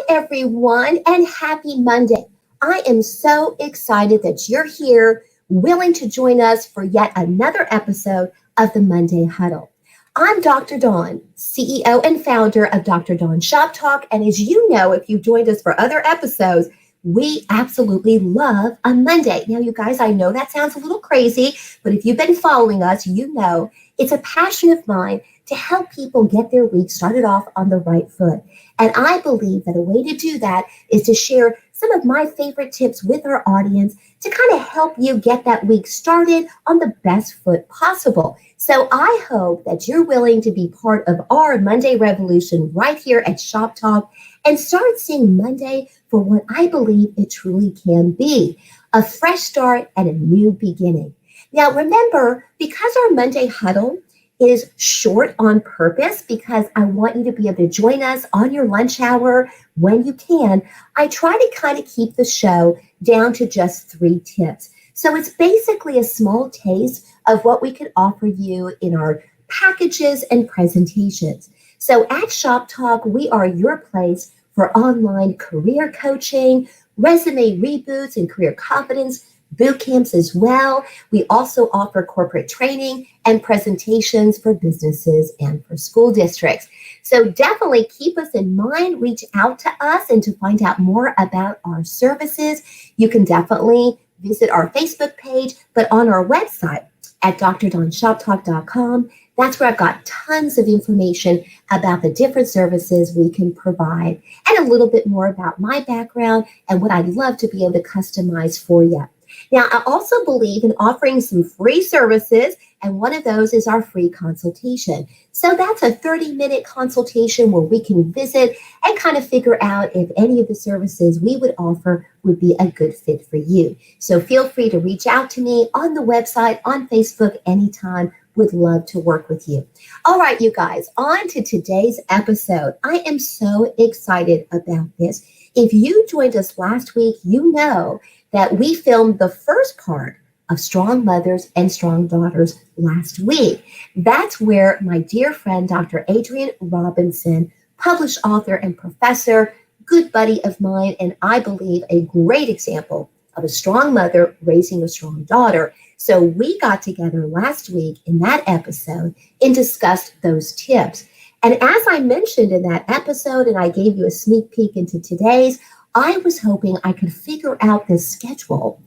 everyone, and happy Monday. I am so excited that you're here, willing to join us for yet another episode of the Monday Huddle. I'm Dr. Dawn, CEO and founder of Dr. Dawn Shop Talk. And as you know, if you've joined us for other episodes, we absolutely love a Monday. Now, you guys, I know that sounds a little crazy, but if you've been following us, you know it's a passion of mine to help people get their week started off on the right foot. And I believe that a way to do that is to share some of my favorite tips with our audience to kind of help you get that week started on the best foot possible. So I hope that you're willing to be part of our Monday revolution right here at Shop Talk and start seeing Monday for what I believe it truly can be, a fresh start and a new beginning. Now, remember, because our Monday Huddle is short on purpose, because I want you to be able to join us on your lunch hour when you can, I try to kind of keep the show down to just 3 tips. So it's basically a small taste of what we can offer you in our packages and presentations. So at Shop Talk, we are your place for online career coaching, resume reboots, and career confidence boot camps as well. We also offer corporate training and presentations for businesses and for school districts. So definitely keep us in mind, reach out to us, and to find out more about our services, you can definitely visit our Facebook page, but on our website at drdawnshoptalk.com. That's where I've got tons of information about the different services we can provide and a little bit more about my background and what I'd love to be able to customize for you. Now, I also believe in offering some free services, and one of those is our free consultation. So that's a 30-minute consultation where we can visit and kind of figure out if any of the services we would offer would be a good fit for you. So feel free to reach out to me on the website, on Facebook, anytime. Would love to work with you. All right, you guys, on to today's episode. I am so excited about this. If you joined us last week, you know that we filmed the first part of Strong Mothers and Strong Daughters last week. That's where my dear friend, Dr. Adrienne Robinson, published author and professor, good buddy of mine, and I believe a great example of a strong mother raising a strong daughter. So we got together last week in that episode and discussed those tips. And as I mentioned in that episode, and I gave you a sneak peek into today's, I was hoping I could figure out this schedule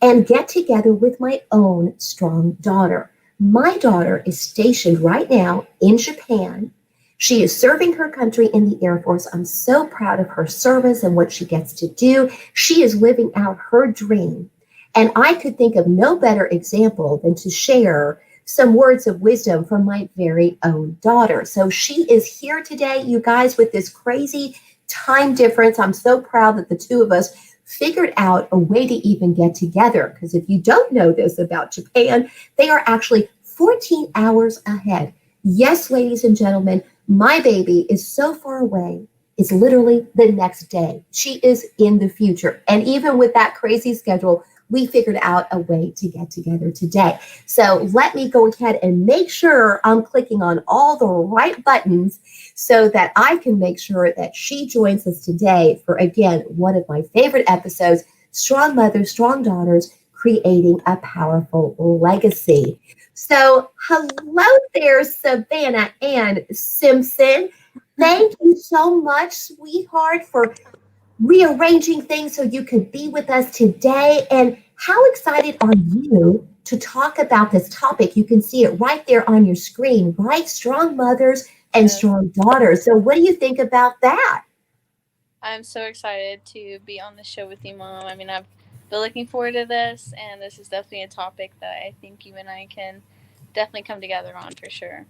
and get together with my own strong daughter. My daughter is stationed right now in Japan. She is serving her country in the Air Force. I'm so proud of her service and what she gets to do. She is living out her dream. And I could think of no better example than to share some words of wisdom from my very own daughter. So she is here today, you guys, with this crazy time difference. I'm so proud that the two of us figured out a way to even get together. Because if you don't know this about Japan, they are actually 14 hours ahead. Yes, ladies and gentlemen, my baby is so far away. It's literally the next day. She is in the future. And even with that crazy schedule, we figured out a way to get together today. So let me go ahead and make sure I'm clicking on all the right buttons so that I can make sure that she joins us today for, again, one of my favorite episodes, Strong Mothers, Strong Daughters, Creating a Powerful Legacy. So hello there, Savannah Ann Simpson. Thank you so much, sweetheart, for rearranging things so you could be with us today. And how excited are you to talk about this topic? You can see it right there on your screen, right? Strong mothers and strong daughters. So what do you think about that? I'm so excited to be on the show with you, Mom. I mean, I've been looking forward to this, and this is definitely a topic that I think you and I can definitely come together on for sure.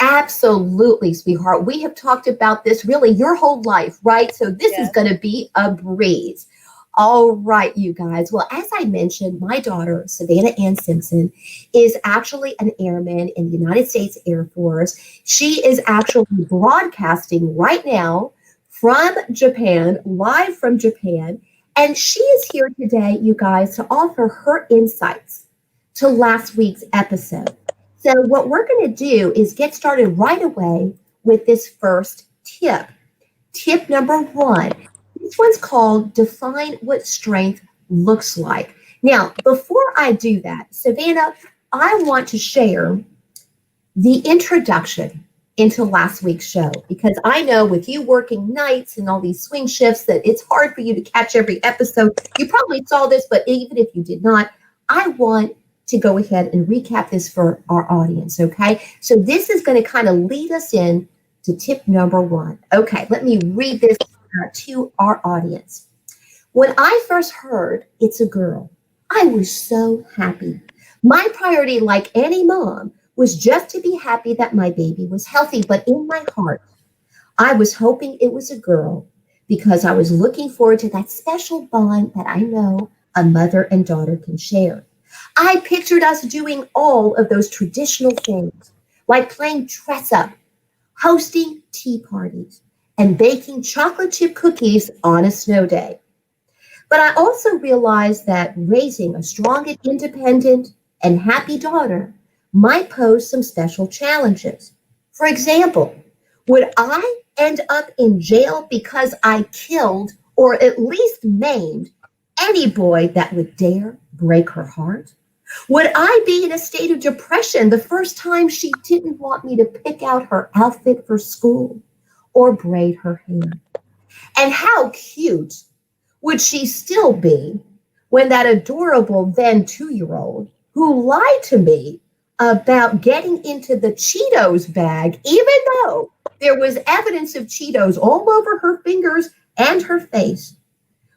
Absolutely, sweetheart. We have talked about this really your whole life, right? So this is going to be a breeze. All right, you guys. Well, as I mentioned, my daughter, Savannah Ann Simpson, is actually an airman in the United States Air Force. She is actually broadcasting right now from Japan, live from Japan. And she is here today, you guys, to offer her insights to last week's episode. So what we're going to do is get started right away with this first tip. Tip number one. This one's called Define What Strength Looks Like. Now, before I do that, Savannah, I want to share the introduction into last week's show because I know with you working nights and all these swing shifts that it's hard for you to catch every episode. You probably saw this, but even if you did not, I want to go ahead and recap this for our audience, okay? So this is going to kind of lead us in to tip number one. Okay, let me read this to our audience. When I first heard it's a girl, I was so happy. My priority, like any mom, was just to be happy that my baby was healthy. But in my heart, I was hoping it was a girl because I was looking forward to that special bond that I know a mother and daughter can share. I pictured us doing all of those traditional things, like playing dress up, hosting tea parties, and baking chocolate chip cookies on a snow day. But I also realized that raising a strong and independent and happy daughter might pose some special challenges. For example, would I end up in jail because I killed or at least maimed any boy that would dare break her heart? Would I be in a state of depression the first time she didn't want me to pick out her outfit for school or braid her hair? And how cute would she still be when that adorable then 2 year old who lied to me about getting into the Cheetos bag, even though there was evidence of Cheetos all over her fingers and her face,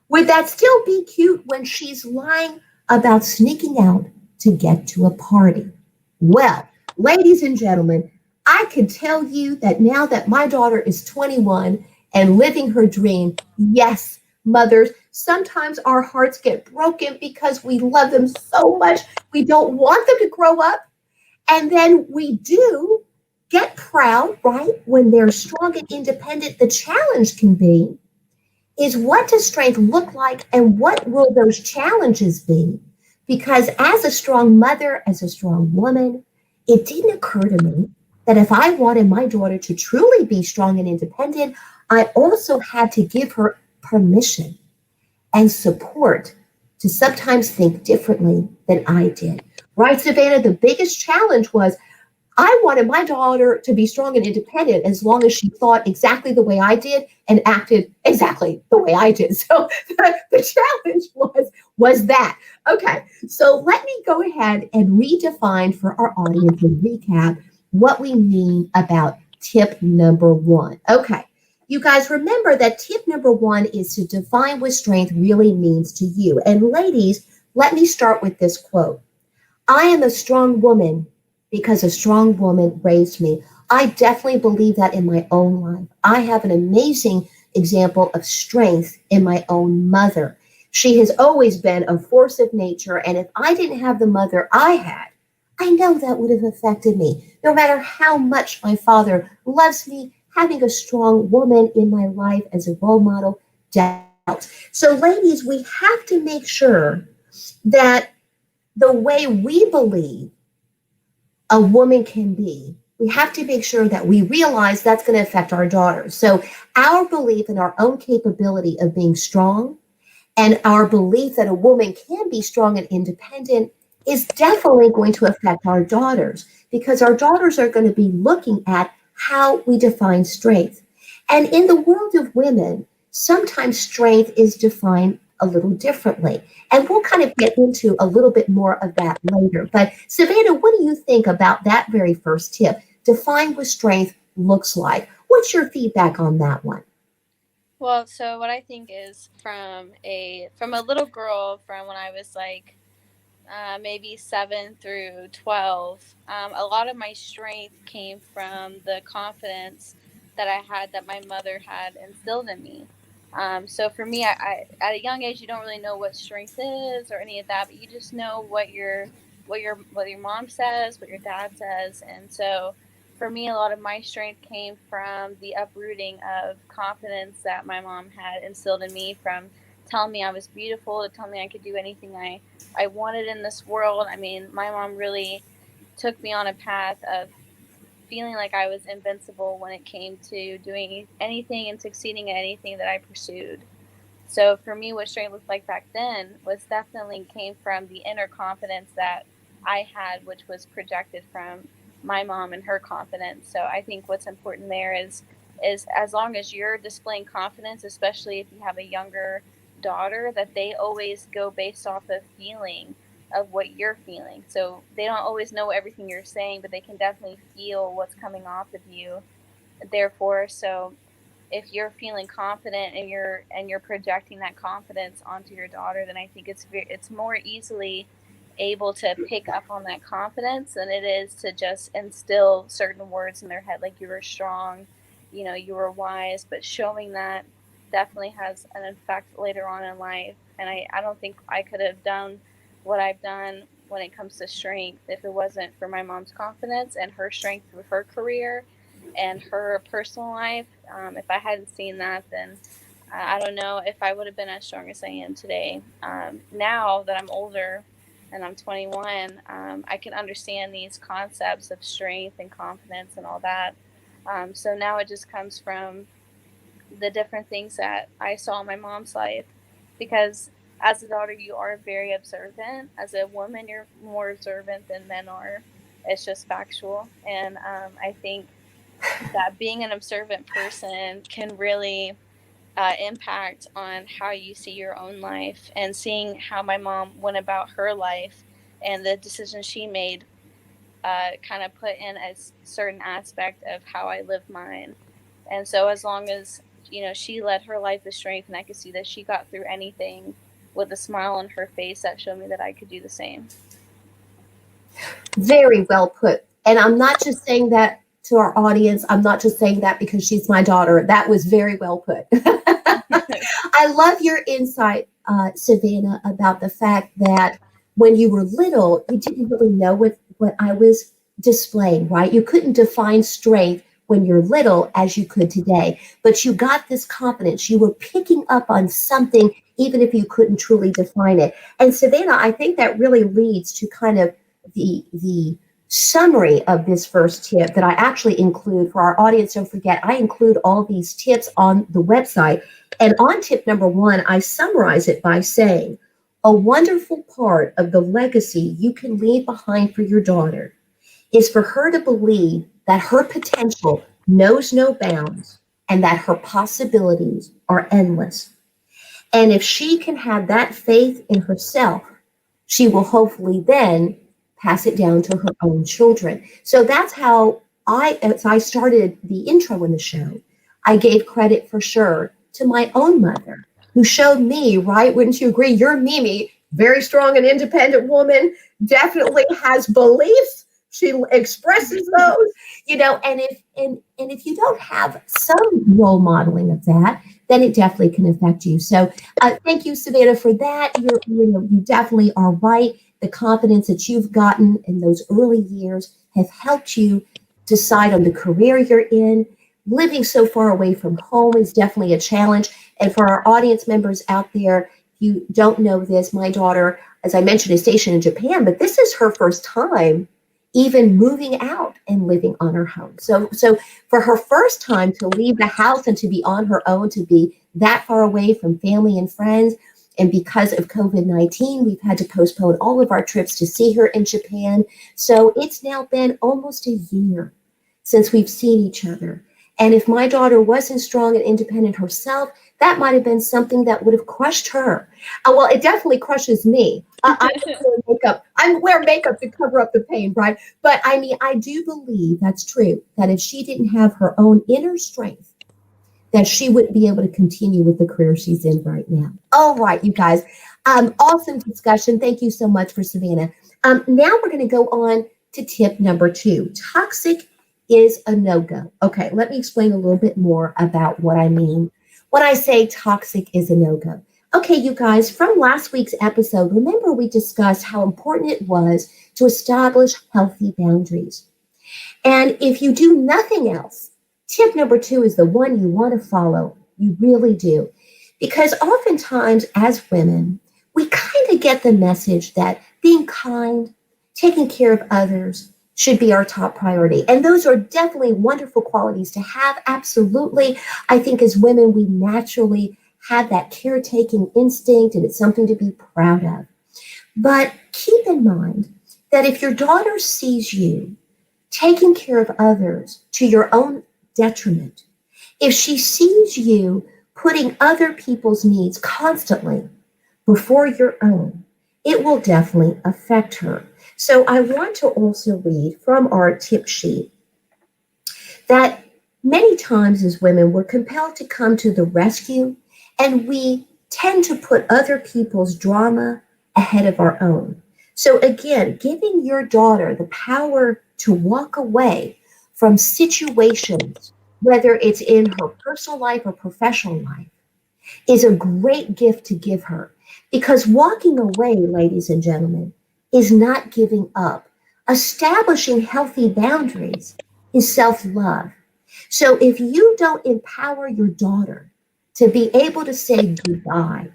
would that still be cute when she's lying about sneaking out to get to a party? Well, ladies and gentlemen, I can tell you that now that my daughter is 21 and living her dream, yes, mothers, sometimes our hearts get broken because we love them so much. We don't want them to grow up. And then we do get proud, right? When they're strong and independent, the challenge can be is what does strength look like and what will those challenges be? Because as a strong mother, as a strong woman, it didn't occur to me that if I wanted my daughter to truly be strong and independent, I also had to give her permission and support to sometimes think differently than I did. Right, Savannah? The biggest challenge was I wanted my daughter to be strong and independent as long as she thought exactly the way I did and acted exactly the way I did. So the challenge was that. Okay, so let me go ahead and redefine for our audience and recap what we mean about tip number one. Okay, you guys remember that tip number one is to define what strength really means to you. And ladies, let me start with this quote. I am a strong woman because a strong woman raised me. I definitely believe that in my own life. I have an amazing example of strength in my own mother. She has always been a force of nature, and if I didn't have the mother I had, I know that would have affected me. No matter how much my father loves me, having a strong woman in my life as a role model doubts. So, ladies, we have to make sure that the way we believe a woman can be, we have to make sure that we realize that's going to affect our daughters. So, our belief in our own capability of being strong and our belief that a woman can be strong and independent is definitely going to affect our daughters because our daughters are going to be looking at how we define strength. And in the world of women, sometimes strength is defined a little differently. And we'll kind of get into a little bit more of that later. But Savannah, what do you think about that very first tip? Define what strength looks like. What's your feedback on that one? Well, so what I think is from a little girl from when I was like maybe 7 through 12. A lot of my strength came from the confidence that I had that my mother had instilled in me. So for me, I at a young age, you don't really know what strength is or any of that, but you just know what your mom says, what your dad says, and so for me, a lot of my strength came from the uprooting of confidence that my mom had instilled in me from telling me I was beautiful to telling me I could do anything I wanted in this world. I mean, my mom really took me on a path of feeling like I was invincible when it came to doing anything and succeeding at anything that I pursued. So for me, what strength looked like back then was definitely came from the inner confidence that I had, which was projected from my mom and her confidence. So I think what's important there is as long as you're displaying confidence, especially if you have a younger daughter, that they always go based off of feeling of what you're feeling. So they don't always know everything you're saying, but they can definitely feel what's coming off of you. Therefore, so if you're feeling confident and you're projecting that confidence onto your daughter, then I think it's more easily able to pick up on that confidence than it is to just instill certain words in their head, like you were strong, you were wise. But showing that definitely has an effect later on in life. And I don't think I could have done what I've done when it comes to strength if it wasn't for my mom's confidence and her strength through her career and her personal life. If I hadn't seen that, then I don't know if I would have been as strong as I am today. Now that I'm older and I'm 21, I can understand these concepts of strength and confidence and all that. So now it just comes from the different things that I saw in my mom's life, because as a daughter, you are very observant. As a woman, you're more observant than men are. It's just factual. And I think that being an observant person can really impact on how you see your own life, and seeing how my mom went about her life and the decisions she made kind of put in a certain aspect of how I live mine. And so as long as, she led her life with strength, and I could see that she got through anything with a smile on her face, that showed me that I could do the same. Very well put. And I'm not just saying that to our audience. I'm not just saying that because she's my daughter. That was very well put. I love your insight, Savannah, about the fact that when you were little, you didn't really know what I was displaying, right? You couldn't define strength when you're little as you could today, but you got this confidence. You were picking up on something, even if you couldn't truly define it. And Savannah, I think that really leads to kind of the summary of this first tip that I actually include for our audience. Don't forget, I include all these tips on the website. And on tip number 1, I summarize it by saying, a wonderful part of the legacy you can leave behind for your daughter is for her to believe that her potential knows no bounds and that her possibilities are endless. And if she can have that faith in herself, she will hopefully then pass it down to her own children. So that's how as I started the intro in the show, I gave credit for sure to my own mother, who showed me, right? Wouldn't you agree? Your Mimi, very strong and independent woman, definitely has beliefs. She expresses those, and if you don't have some role modeling of that, then it definitely can affect you. So thank you, Savannah, for that. You definitely are right. The confidence that you've gotten in those early years have helped you decide on the career you're in. Living so far away from home is definitely a challenge. And for our audience members out there, if you don't know this, my daughter, as I mentioned, is stationed in Japan, but this is her first time even moving out and living on her own. So for her first time to leave the house and to be on her own, to be that far away from family and friends, and because of COVID-19, we've had to postpone all of our trips to see her in Japan. So it's now been almost a year since we've seen each other. And if my daughter wasn't strong and independent herself, that might have been something that would have crushed her. Well, it definitely crushes me. I wear makeup to cover up the pain, right? But I mean, I do believe that's true, that if she didn't have her own inner strength, that she wouldn't be able to continue with the career she's in right now. All right, you guys. Awesome discussion. Thank you so much for Savannah. Now we're going to go on to tip number 2. Toxic is a no-go. Okay, let me explain a little bit more about what I mean when I say toxic is a no-go. Okay, you guys, from last week's episode, remember we discussed how important it was to establish healthy boundaries. And if you do nothing else, tip number 2 is the one you want to follow. You really do. Because oftentimes as women, we kind of get the message that being kind, taking care of others, should be our top priority. And those are definitely wonderful qualities to have. Absolutely. I think as women, we naturally have that caretaking instinct, and it's something to be proud of. But keep in mind that if your daughter sees you taking care of others to your own detriment, if she sees you putting other people's needs constantly before your own, it will definitely affect her. So I want to also read from our tip sheet that many times as women, we're compelled to come to the rescue, and we tend to put other people's drama ahead of our own. So again, giving your daughter the power to walk away from situations, whether it's in her personal life or professional life, is a great gift to give her. Because walking away, ladies and gentlemen, is not giving up. Establishing healthy boundaries is self love. So if you don't empower your daughter to be able to say goodbye,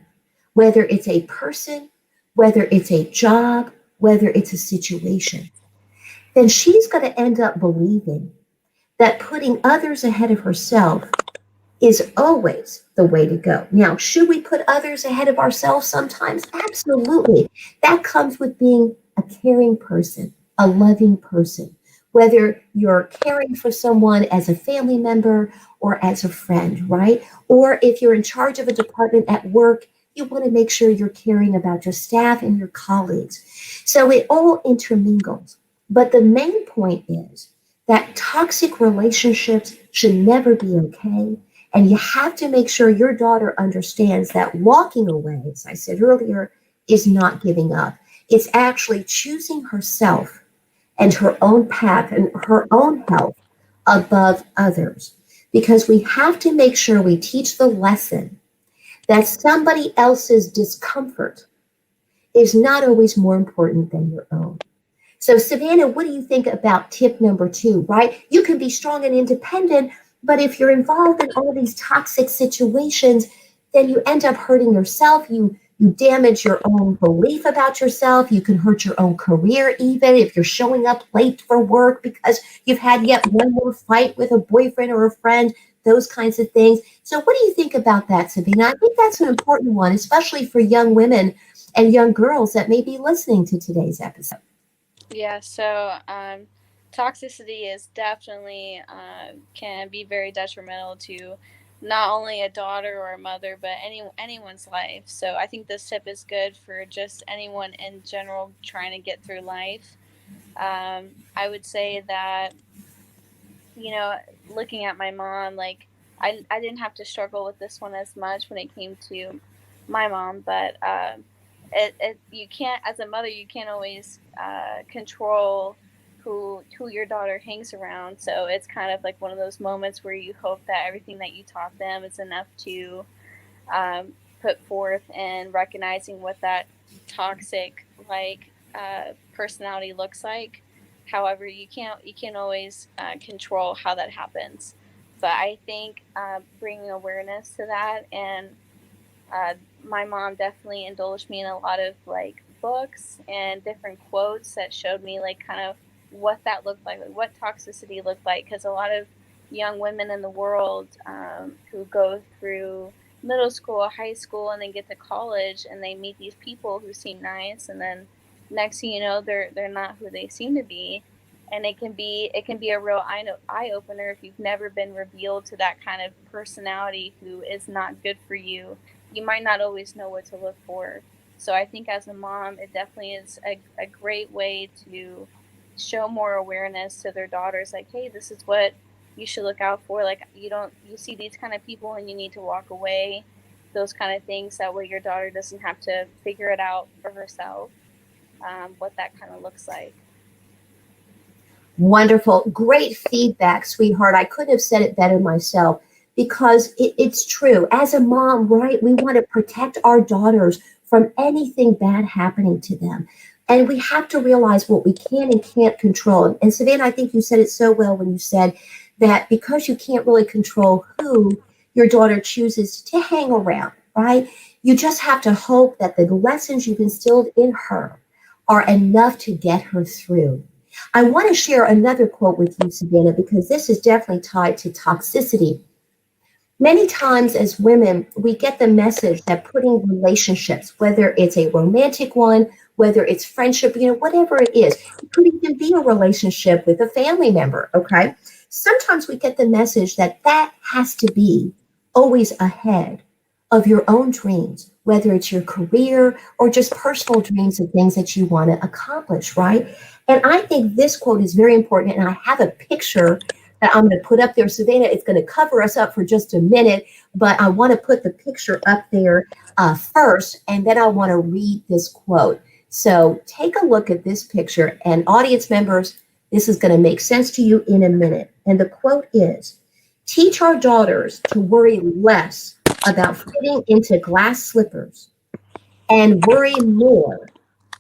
whether it's a person, whether it's a job, whether it's a situation, then she's going to end up believing that putting others ahead of herself is always the way to go. Now, should we put others ahead of ourselves sometimes? Absolutely. That comes with being a caring person, a loving person, whether you're caring for someone as a family member or as a friend, right? Or if you're in charge of a department at work, you want to make sure you're caring about your staff and your colleagues. So it all intermingles. But the main point is that toxic relationships should never be okay. And you have to make sure your daughter understands that walking away, as I said earlier, is not giving up. It's actually choosing herself and her own path and her own health above others. Because we have to make sure we teach the lesson that somebody else's discomfort is not always more important than your own. So, Savannah, what do you think about tip number 2, right? You can be strong and independent, but if you're involved in all these toxic situations, then you end up hurting yourself. You damage your own belief about yourself. You can hurt your own career, even if you're showing up late for work because you've had yet one more fight with a boyfriend or a friend, those kinds of things. So, what do you think about that, Savannah? I think that's an important one, especially for young women and young girls that may be listening to today's episode. Yeah, so toxicity is definitely can be very detrimental to not only a daughter or a mother, but anyone's life. So I think this tip is good for just anyone in general trying to get through life. I would say that, you know, looking at my mom, like I didn't have to struggle with this one as much when it came to my mom, but it you can't, as a mother, you can't always control who your daughter hangs around. So it's kind of like one of those moments where you hope that everything that you taught them is enough to put forth, and recognizing what that toxic personality looks like. However, you can't always control how that happens, but I think bringing awareness to that, and uh, my mom definitely indulged me in a lot of like books and different quotes that showed me like kind of what that looked like what toxicity looked like. Because a lot of young women in the world who go through middle school, high school, and then get to college, and they meet these people who seem nice, and then next thing you know, they're not who they seem to be. And it can be a real eye opener if you've never been revealed to that kind of personality who is not good for you. You might not always know what to look for. So I think as a mom, it definitely is a great way to show more awareness to their daughters, like, hey, this is what you should look out for. Like, you see these kind of people and you need to walk away, those kind of things. That way your daughter doesn't have to figure it out for herself, what that kind of looks like. Wonderful. Great feedback, sweetheart. I couldn't have said it better myself because it's true. As a mom, right, we want to protect our daughters from anything bad happening to them. And we have to realize what we can and can't control. And Savannah, I think you said it so well when you said that because you can't really control who your daughter chooses to hang around, right? You just have to hope that the lessons you've instilled in her are enough to get her through. I want to share another quote with you, Savannah, because this is definitely tied to toxicity. Many times as women, we get the message that putting relationships, whether it's a romantic one, whether it's friendship, whatever it could even be a relationship with a family member, okay? Sometimes we get the message that that has to be always ahead of your own dreams, whether it's your career or just personal dreams and things that you want to accomplish, right? And I think this quote is very important. And I have a picture that I'm going to put up there. Savannah, it's going to cover us up for just a minute, but I want to put the picture up there first, and then I want to read this quote. So take a look at this picture, and audience members, this is going to make sense to you in a minute. And the quote is, teach our daughters to worry less about fitting into glass slippers and worry more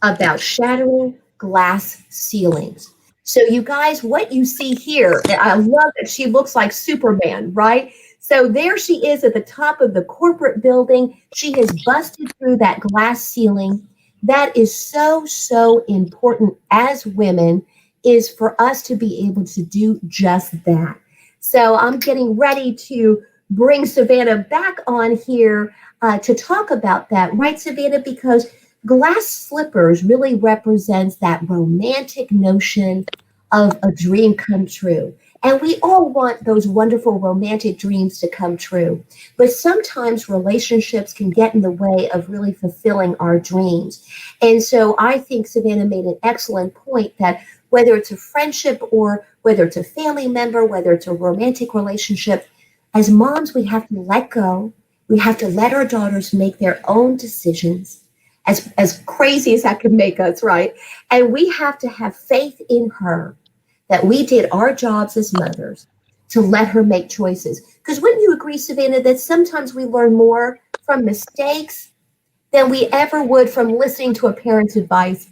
about shattering glass ceilings. So, you guys, what you see here, I love that she looks like Superman, right? So, there she is at the top of the corporate building. She has busted through that glass ceiling. That is so, so important as women, is for us to be able to do just that. So, I'm getting ready to bring Savannah back on here to talk about that, right, Savannah? Because glass slippers really represents that romantic notion of a dream come true. And we all want those wonderful romantic dreams to come true. But sometimes relationships can get in the way of really fulfilling our dreams. And so I think Savannah made an excellent point that whether it's a friendship or whether it's a family member, whether it's a romantic relationship, as moms, we have to let go. We have to let our daughters make their own decisions, as crazy as that could make us, right? And we have to have faith in her that we did our jobs as mothers to let her make choices. Because wouldn't you agree, Savannah, that sometimes we learn more from mistakes than we ever would from listening to a parent's advice?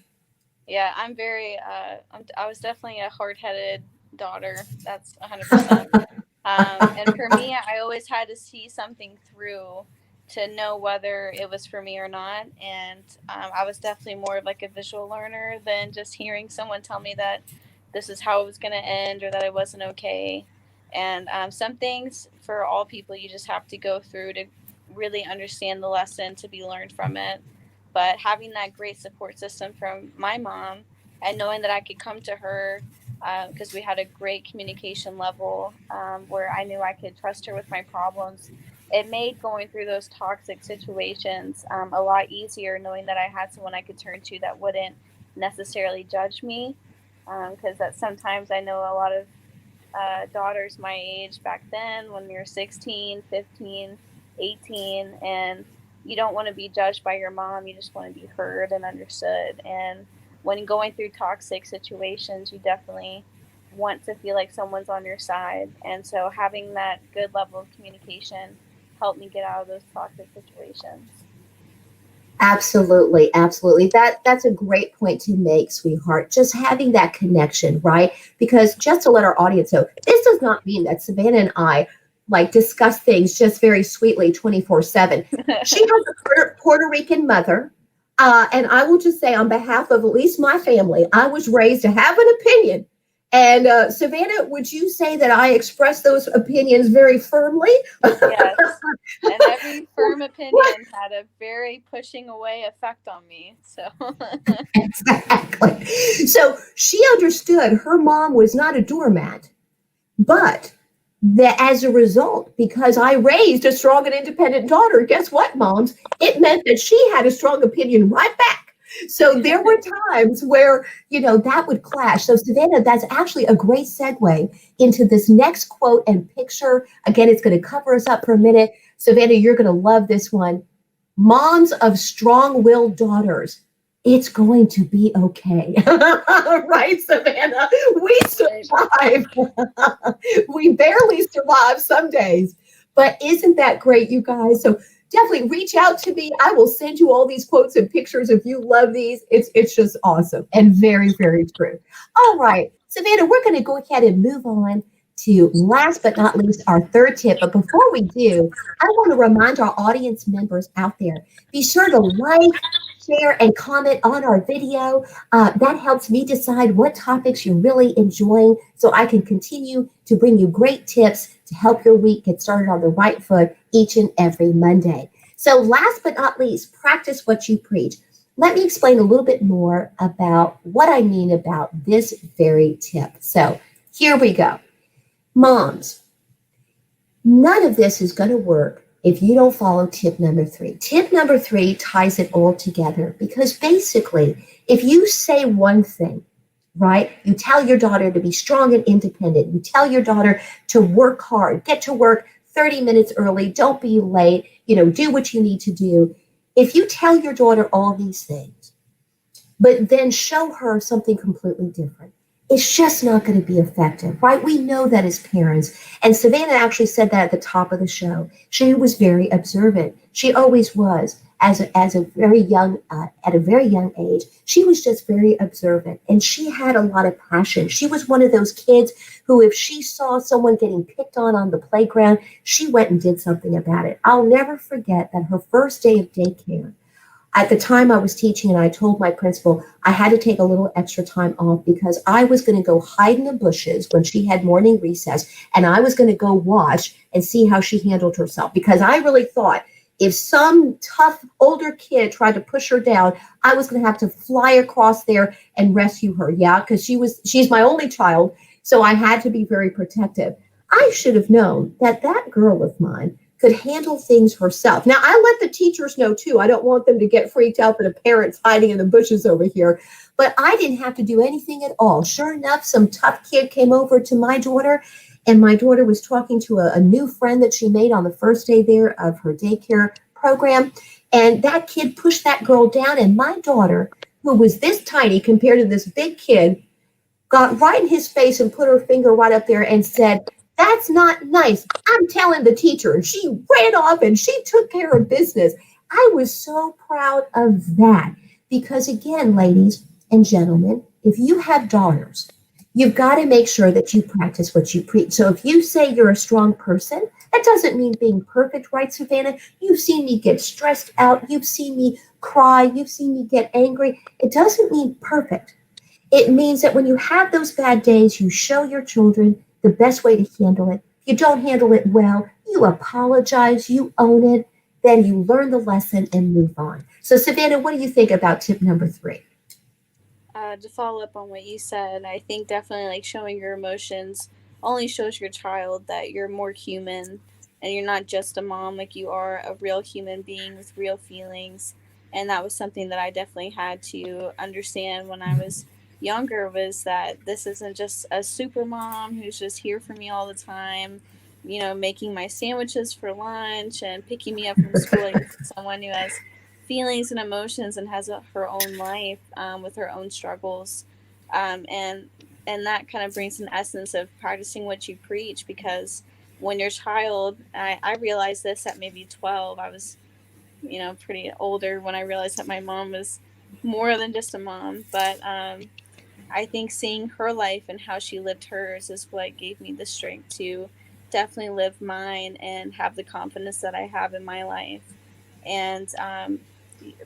Yeah, I was definitely a hard-headed daughter. That's 100%. And for me, I always had to see something through to know whether it was for me or not. And I was definitely more of like a visual learner than just hearing someone tell me that this is how it was going to end or that it wasn't okay. And some things for all people, you just have to go through to really understand the lesson, to be learned from it. But having that great support system from my mom and knowing that I could come to her because we had a great communication level where I knew I could trust her with my problems. It made going through those toxic situations a lot easier, knowing that I had someone I could turn to that wouldn't necessarily judge me. Because that sometimes I know a lot of daughters my age back then when you're 16, 15, 18, and you don't want to be judged by your mom. You just want to be heard and understood. And when going through toxic situations, you definitely want to feel like someone's on your side. And so having that good level of communication helped me get out of those toxic situations. Absolutely, absolutely. That's a great point to make, sweetheart. Just having that connection, right? Because just to let our audience know, this does not mean that Savannah and I like discuss things just very sweetly 24/7. She has a Puerto Rican mother. And I will just say on behalf of at least my family, I was raised to have an opinion. And Savannah, would you say that I express those opinions very firmly? Yes. And every firm opinion had a very pushing away effect on me. So, Exactly. So she understood her mom was not a doormat, but that as a result, because I raised a strong and independent daughter, guess what, moms? It meant that she had a strong opinion right back. So there were times where, that would clash. So Savannah, that's actually a great segue into this next quote and picture. Again, it's going to cover us up for a minute. Savannah, you're going to love this one. Moms of strong-willed daughters, it's going to be okay. Right, Savannah? We survive. We barely survive some days. But isn't that great, you guys? So definitely reach out to me. I will send you all these quotes and pictures if you love these. It's just awesome and very, very true. All right, Savannah, we're going to go ahead and move on to last but not least, our third tip. But before we do, I want to remind our audience members out there, be sure to like, share, and comment on our video. That helps me decide what topics you're really enjoying so I can continue to bring you great tips to help your week get started on the right foot each and every Monday. So last but not least, practice what you preach. Let me explain a little bit more about what I mean about this very tip. So here we go. Moms, none of this is going to work if you don't follow tip number 3. Tip number 3 ties it all together because basically, if you say one thing, right, you tell your daughter to be strong and independent, you tell your daughter to work hard, get to work 30 minutes early, don't be late, do what you need to do. If you tell your daughter all these things, but then show her something completely different, it's just not going to be effective, right? We know that as parents. And Savannah actually said that at the top of the show. She was very observant. She always was. As a very young, at a very young age, she was just very observant, and she had a lot of passion. She was one of those kids who, if she saw someone getting picked on the playground, she went and did something about it. I'll never forget that her first day of daycare. At the time I was teaching, and I told my principal I had to take a little extra time off because I was going to go hide in the bushes when she had morning recess, and I was going to go watch and see how she handled herself, because I really thought if some tough older kid tried to push her down, I was going to have to fly across there and rescue her. Yeah, because she's my only child, so I had to be very protective. I should have known that girl of mine could handle things herself. Now, I let the teachers know too. I don't want them to get freaked out that a parent's hiding in the bushes over here. But I didn't have to do anything at all. Sure enough, some tough kid came over to my daughter, and my daughter was talking to a new friend that she made on the first day there of her daycare program. And that kid pushed that girl down, and my daughter, who was this tiny compared to this big kid, got right in his face and put her finger right up there and said, "That's not nice. I'm telling the teacher." And she ran off and she took care of business. I was so proud of that because, again, ladies and gentlemen, if you have daughters, you've got to make sure that you practice what you preach. So if you say you're a strong person, that doesn't mean being perfect, right, Savannah? You've seen me get stressed out. You've seen me cry. You've seen me get angry. It doesn't mean perfect. It means that when you have those bad days, you show your children the best way to handle it. If you don't handle it well, you apologize, you own it, then you learn the lesson and move on. So, Savannah, what do you think about tip number 3? To follow up on what you said, I think definitely like showing your emotions only shows your child that you're more human and you're not just a mom, like you are a real human being with real feelings. And that was something that I definitely had to understand when I was younger, was that this isn't just a super mom who's just here for me all the time, making my sandwiches for lunch and picking me up from school. Like, this is someone who has feelings and emotions and has her own life, with her own struggles, and that kind of brings an essence of practicing what you preach, because when your child, I realized this at maybe 12. I was pretty older when I realized that my mom was more than just a mom, but I think seeing her life and how she lived hers is what gave me the strength to definitely live mine and have the confidence that I have in my life. And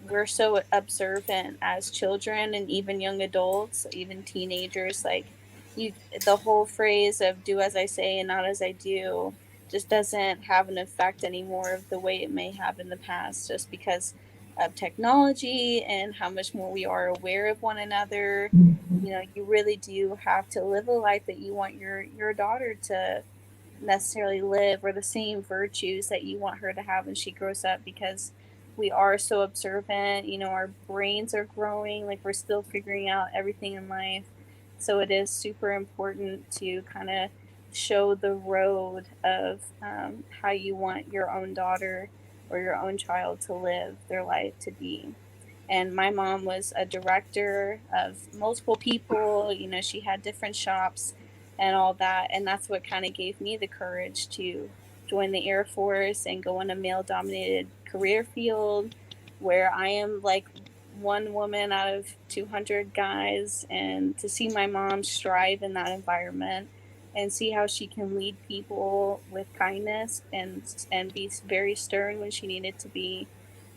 we're so observant as children and even young adults, even teenagers. Like, you, the whole phrase of "do as I say and not as I do" just doesn't have an effect anymore of the way it may have in the past, just because of technology and how much more we are aware of one another. You really do have to live a life that you want your daughter to necessarily live, or the same virtues that you want her to have when she grows up, because we are so observant. Our brains are growing, like we're still figuring out everything in life. So it is super important to kind of show the road of, how you want your own daughter or your own child to live their life to be. And my mom was a director of multiple people. She had different shops and all that. And that's what kind of gave me the courage to join the Air Force and go in a male dominated career field where I am like one woman out of 200 guys. And to see my mom strive in that environment and see how she can lead people with kindness and be very stern when she needed to be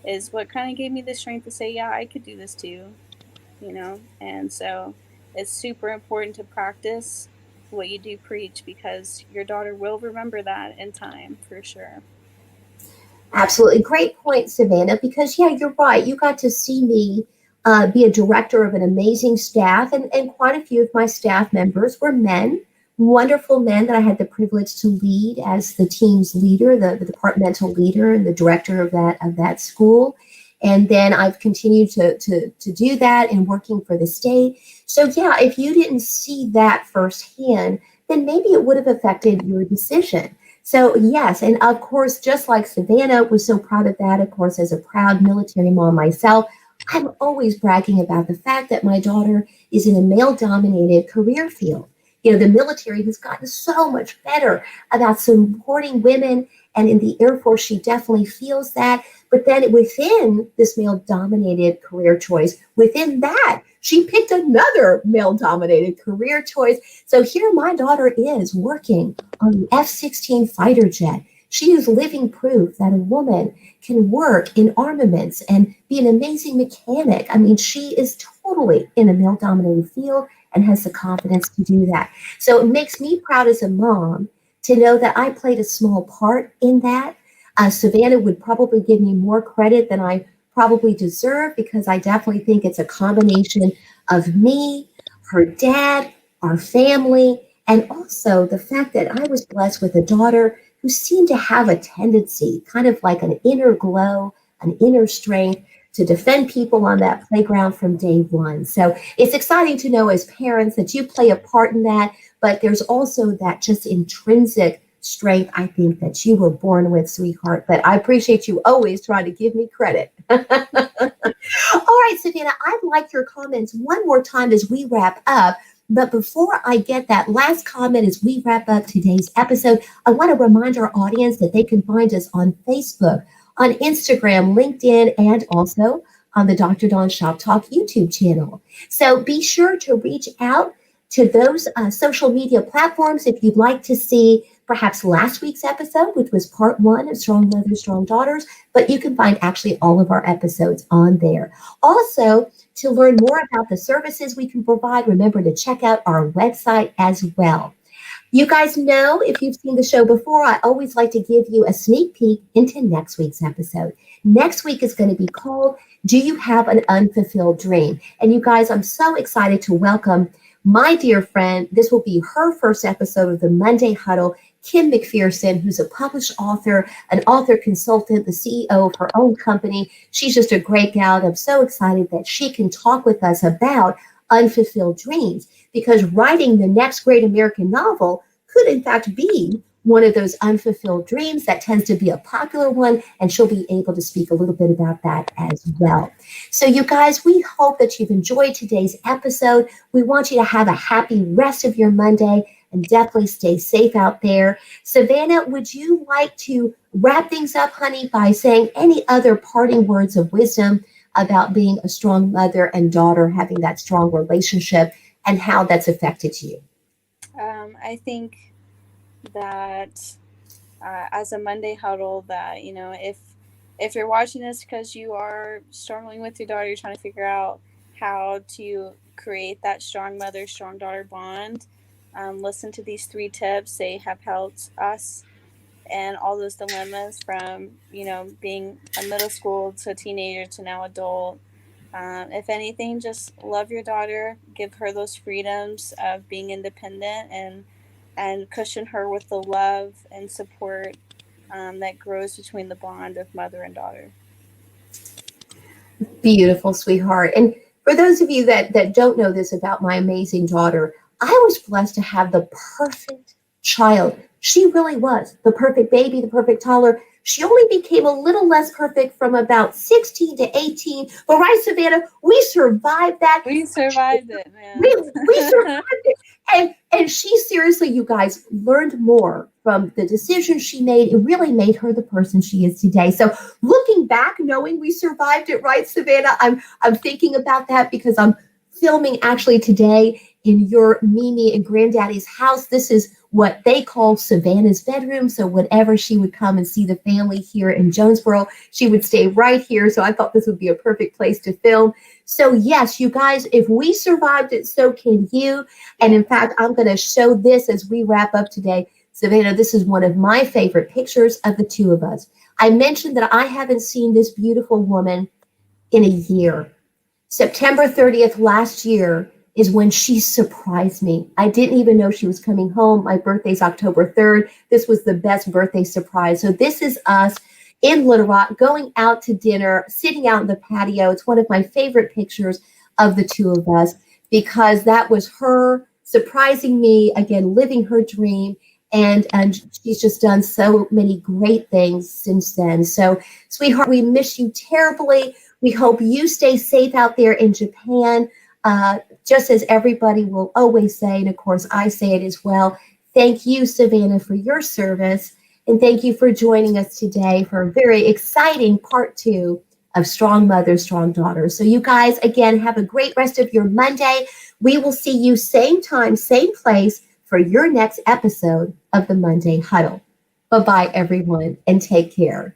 is what kind of gave me the strength to say, yeah, I could do this too, you know? And so it's super important to practice what you do preach, because your daughter will remember that in time for sure. Absolutely. Great point, Savannah, because, yeah, you're right. You got to see me be a director of an amazing staff, and quite a few of my staff members were men, wonderful men that I had the privilege to lead as the team's leader, the departmental leader, and the director of that school. And then I've continued to do that and working for the state. So, yeah, if you didn't see that firsthand, then maybe it would have affected your decision. So, yes, and of course, just like Savannah was so proud of that, of course, as a proud military mom myself, I'm always bragging about the fact that my daughter is in a male dominated career field. You know, the military has gotten so much better about supporting women, and in the Air Force, she definitely feels that. But then within this male dominated career choice, within that, she picked another male dominated career choice. So here my daughter is working on the F-16 fighter jet. She is living proof that a woman can work in armaments and be an amazing mechanic. I mean, she is totally in a male dominated field and has the confidence to do that. So it makes me proud as a mom to know that I played a small part in that. Savannah would probably give me more credit than I probably deserve, because I definitely think it's a combination of me, her dad, our family, and also the fact that I was blessed with a daughter who seemed to have a tendency, kind of like an inner glow, an inner strength to defend people on that playground from day one. So it's exciting to know as parents that you play a part in that, but there's also that just intrinsic strength, I think, that you were born with, sweetheart. But I appreciate you always trying to give me credit. All right, Savannah, I'd like your comments one more time as we wrap up. But before I get that last comment as we wrap up today's episode, I want to remind our audience that they can find us on Facebook, on Instagram, LinkedIn, and also on the Dr. Dawn Shop Talk YouTube channel. So be sure to reach out to those social media platforms if you'd like to see perhaps last week's episode, which was part one of Strong Mothers, Strong Daughters, but you can find actually all of our episodes on there. Also, to learn more about the services we can provide, remember to check out our website as well. You guys know, if you've seen the show before, I always like to give you a sneak peek into next week's episode. Next week is going to be called, Do You Have an Unfulfilled Dream? And you guys, I'm so excited to welcome my dear friend. This will be her first episode of the Monday Huddle, Kim McPherson, who's a published author, an author consultant, the CEO of her own company. She's just a great gal, and I'm so excited that she can talk with us about unfulfilled dreams, because writing the next great American novel could in fact be one of those unfulfilled dreams that tends to be a popular one, and she'll be able to speak a little bit about that as well. So you guys, we hope that you've enjoyed today's episode. We want you to have a happy rest of your Monday, and definitely stay safe out there. Savannah, would you like to wrap things up, honey, by saying any other parting words of wisdom about being a strong mother and daughter, having that strong relationship, and how that's affected you? I think that as a Monday huddle, that if you're watching this because you are struggling with your daughter, you're trying to figure out how to create that strong mother, strong daughter bond, listen to these 3 tips. They have helped us and all those dilemmas from being a middle school to a teenager to now adult. If anything, just love your daughter, give her those freedoms of being independent, and cushion her with the love and support that grows between the bond of mother and daughter. Beautiful, sweetheart. And for those of you that don't know this about my amazing daughter, I was blessed to have the perfect child. She really was the perfect baby, the perfect toddler. She only became a little less perfect from about 16 to 18. But right, Savannah, we survived that. We survived it, man. We survived it. And she seriously, you guys, learned more from the decisions she made. It really made her the person she is today. So looking back, knowing we survived it, right, Savannah, I'm thinking about that because I'm filming actually today in your Mimi and Granddaddy's house. This is what they call Savannah's bedroom. So whenever she would come and see the family here in Jonesboro, she would stay right here. So I thought this would be a perfect place to film. So yes, you guys, if we survived it, so can you. And in fact, I'm going to show this as we wrap up today. Savannah, this is one of my favorite pictures of the two of us. I mentioned that I haven't seen this beautiful woman in a year. September 30th last year is when she surprised me. I didn't even know she was coming home. My birthday's October 3rd. This was the best birthday surprise. So this is us in Little Rock going out to dinner, sitting out in the patio. It's one of my favorite pictures of the two of us because that was her surprising me, again, living her dream. And she's just done so many great things since then. So, sweetheart, we miss you terribly. We hope you stay safe out there in Japan. Just as everybody will always say, and of course I say it as well, thank you, Savannah, for your service. And thank you for joining us today for a very exciting part 2 of Strong Mothers, Strong Daughters. So you guys, again, have a great rest of your Monday. We will see you same time, same place for your next episode of the Monday Huddle. Bye-bye, everyone, and take care.